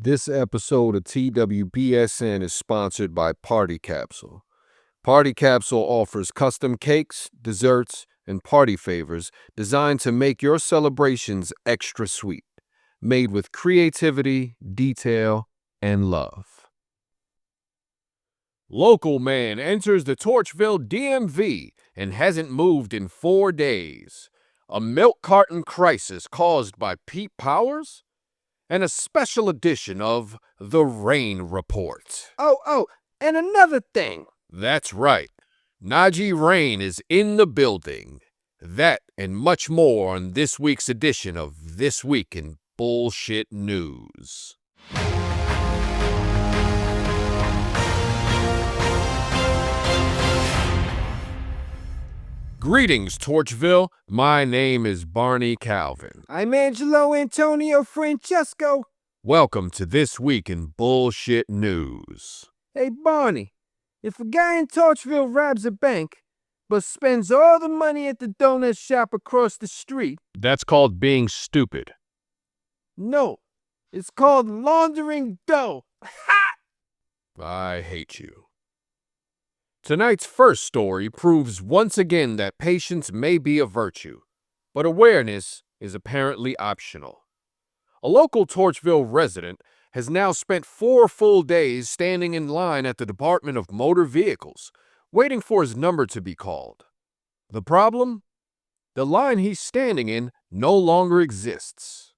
This episode of Twbsn is sponsored by Party Capsule. Party Capsule offers custom cakes, desserts, and party favors designed to make your celebrations extra sweet, made with creativity, detail, and love. Local man enters the Torchville DMV and hasn't moved in 4 days. A milk carton crisis caused by Pete Powers? And a special edition of the Rayne Report. And another thing. That's right. Najee Rayne is in the building. That and much more on this week's edition of This Week in Bullshit News. Greetings, Torchville. My name is Barney Calvin. I'm Angelo Antonio Francesco. Welcome to This Week in Bullshit News. Hey, Barney, if a guy in Torchville robs a bank, but spends all the money at the donut shop across the street... That's called being stupid. No, it's called laundering dough. Ha! I hate you. Tonight's first story proves once again that patience may be a virtue, but awareness is apparently optional. A local Torchville resident has now spent 4 full days standing in line at the Department of Motor Vehicles, waiting for his number to be called. The problem? The line he's standing in no longer exists.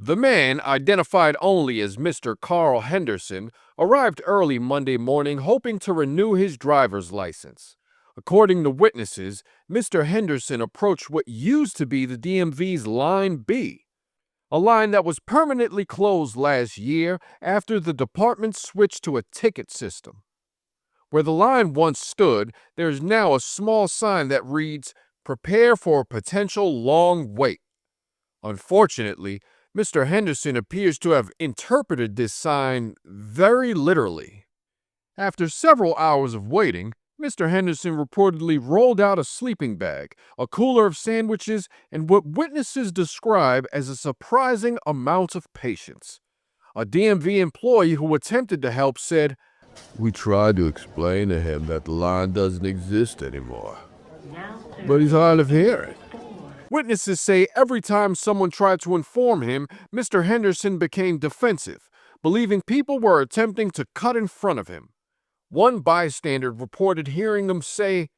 The man, identified only as Mr. Carl Henderson, arrived early Monday morning hoping to renew his driver's license. According to witnesses, Mr. Henderson approached what used to be the DMV's Line B, a line that was permanently closed last year after the department switched to a ticket system. Where the line once stood, there is now a small sign that reads, "Prepare for a potential long wait." Unfortunately, Mr. Henderson appears to have interpreted this sign very literally. After several hours of waiting, Mr. Henderson reportedly rolled out a sleeping bag, a cooler of sandwiches, and what witnesses describe as a surprising amount of patience. A DMV employee who attempted to help said, "We tried to explain to him that the line doesn't exist anymore, but he's hard of hearing." Witnesses say every time someone tried to inform him, Mr. Henderson became defensive, believing people were attempting to cut in front of him. One bystander reported hearing them say,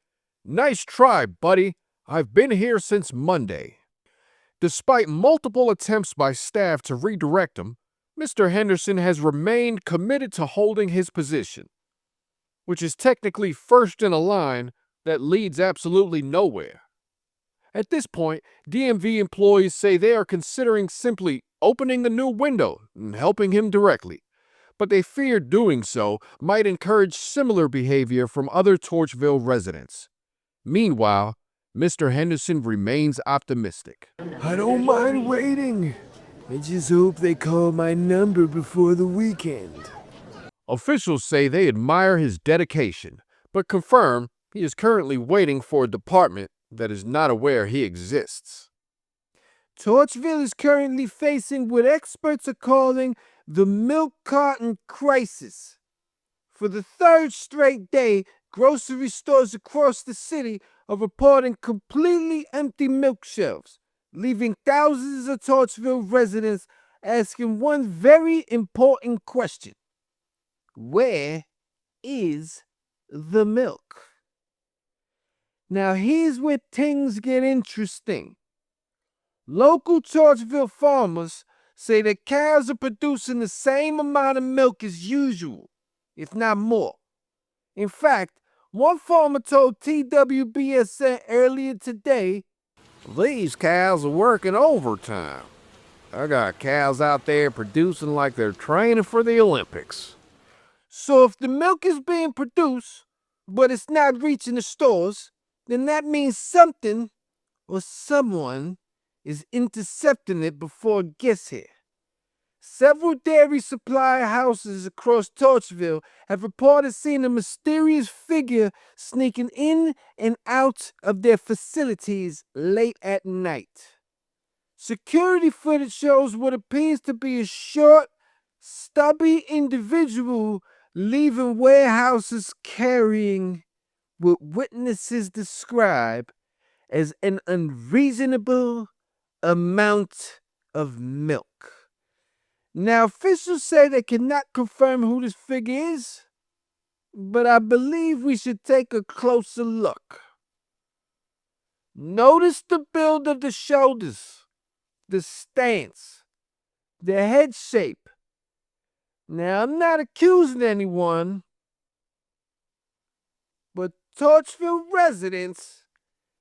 "Nice try, buddy. I've been here since Monday." Despite multiple attempts by staff to redirect him, Mr. Henderson has remained committed to holding his position, which is technically first in a line that leads absolutely nowhere. At this point, DMV employees say they are considering simply opening a new window and helping him directly, but they fear doing so might encourage similar behavior from other Torchville residents. Meanwhile, Mr. Henderson remains optimistic. I don't mind waiting. I just hope they call my number before the weekend. Officials say they admire his dedication, but confirm he is currently waiting for a department that is not aware he exists. Torchville is currently facing what experts are calling the milk carton crisis. For the 3rd straight day, grocery stores across the city are reporting completely empty milk shelves, leaving thousands of Torchville residents asking one very important question. Where is the milk? Now here's where things get interesting. Local Torchville farmers say that cows are producing the same amount of milk as usual, if not more. In fact, one farmer told TWBSN earlier today, "These cows are working overtime. I got cows out there producing like they're training for the Olympics." So if the milk is being produced, but it's not reaching the stores, then that means something or someone is intercepting it before it gets here. Several dairy supply houses across Torchville have reported seeing a mysterious figure sneaking in and out of their facilities late at night. Security footage shows what appears to be a short, stubby individual leaving warehouses carrying what witnesses describe as an unreasonable amount of milk. Now, officials say they cannot confirm who this figure is, but I believe we should take a closer look. Notice the build of the shoulders, the stance, the head shape. Now, I'm not accusing anyone, but Torchville residents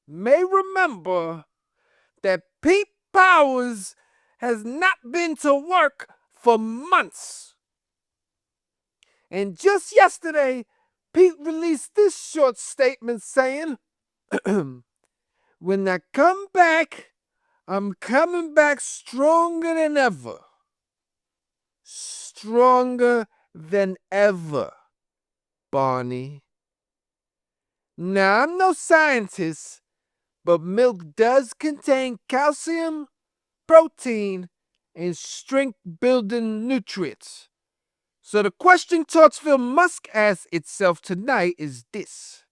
may remember that Pete Powers has not been to work for months. And just yesterday, Pete released this short statement saying, "When I come back, I'm coming back stronger than ever. Stronger than ever, Barney." Now, I'm no scientist, but milk does contain calcium, protein, and strength-building nutrients. So the question Torchville must ask itself tonight is this: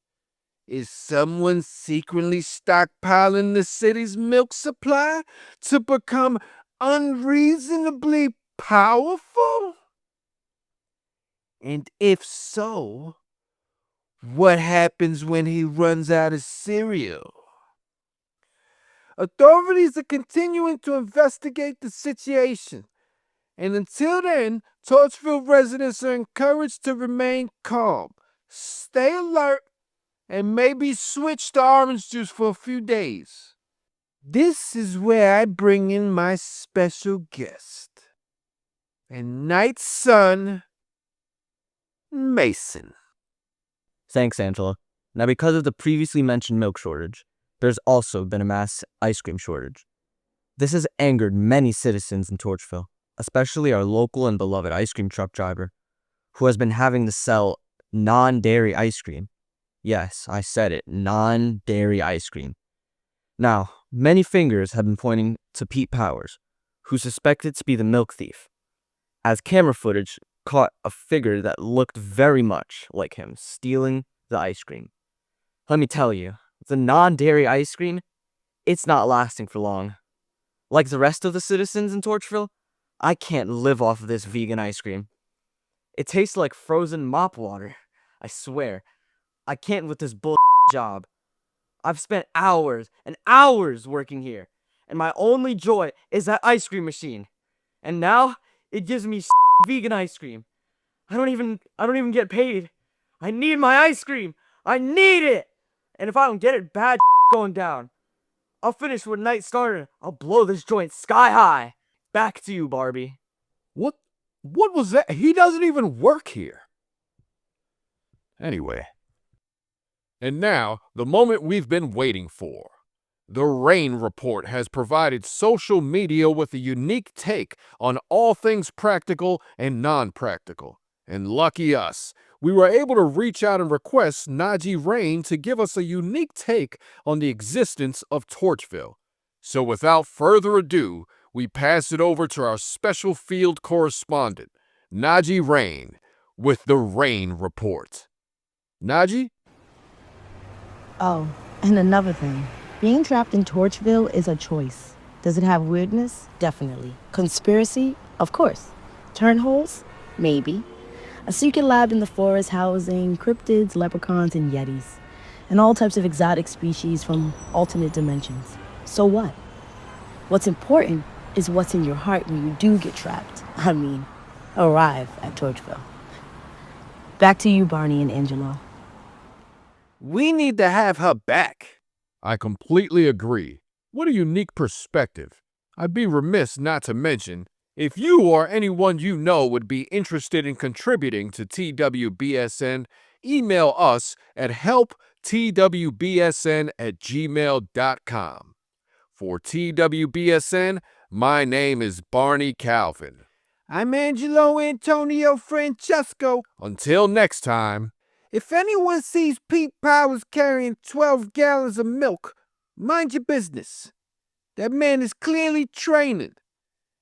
is someone secretly stockpiling the city's milk supply to become unreasonably powerful? And if so, what happens when he runs out of cereal? Authorities are continuing to investigate the situation, and until then, Torchville residents are encouraged to remain calm, stay alert, and maybe switch to orange juice for a few days. This is where I bring in my special guest, a night son, Mason. Thanks, Angela. Now, because of the previously mentioned milk shortage, there's also been a mass ice cream shortage. This has angered many citizens in Torchville, especially our local and beloved ice cream truck driver, who has been having to sell non-dairy ice cream. Yes, I said it, non-dairy ice cream. Now, many fingers have been pointing to Pete Powers, who's suspected to be the milk thief, as camera footage caught a figure that looked very much like him stealing the ice cream. Let me tell you, the non-dairy ice cream, it's not lasting for long. Like the rest of the citizens in Torchville, I can't live off of this vegan ice cream. It tastes like frozen mop water. I swear, I can't with this job. I've spent hours and hours working here, and my only joy is that ice cream machine. And now, it gives me vegan ice cream. I don't even get paid. I need my ice cream. I need it. And if I don't get it, bad going down. I'll finish what night started. I'll blow this joint sky high. Back to you, Barbie. What was that? He doesn't even work here. Anyway. And now, the moment we've been waiting for. The Rayne Report has provided social media with a unique take on all things practical and non-practical. And lucky us, we were able to reach out and request Najee Rayne to give us a unique take on the existence of Torchville. So without further ado, we pass it over to our special field correspondent, Najee Rayne, with the Rayne Report. Najee? Oh, and another thing. Being trapped in Torchville is a choice. Does it have weirdness? Definitely. Conspiracy? Of course. Turnholes? Maybe. A secret lab in the forest housing cryptids, leprechauns, and yetis. And all types of exotic species from alternate dimensions. So what? What's important is what's in your heart when you do get trapped. Arrive at Torchville. Back to you, Barney and Angelo. We need to have her back. I completely agree. What a unique perspective. I'd be remiss not to mention, if you or anyone you know would be interested in contributing to TWBSN, email us at helptwbsn@gmail.com. For TWBSN, my name is Barney Calvin. I'm Angelo Antonio Francesco. Until next time. If anyone sees Pete Powers carrying 12 gallons of milk, mind your business. That man is clearly training.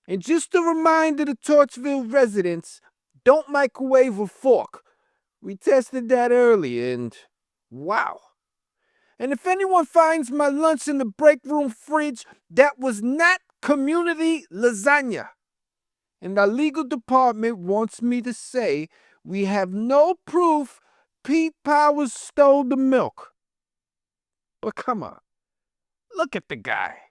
And just a reminder to Torchville residents, don't microwave a fork. We tested that early and wow. And if anyone finds my lunch in the break room fridge, that was not community lasagna. And our legal department wants me to say we have no proof Pete Powers stole the milk. But come on, look at the guy.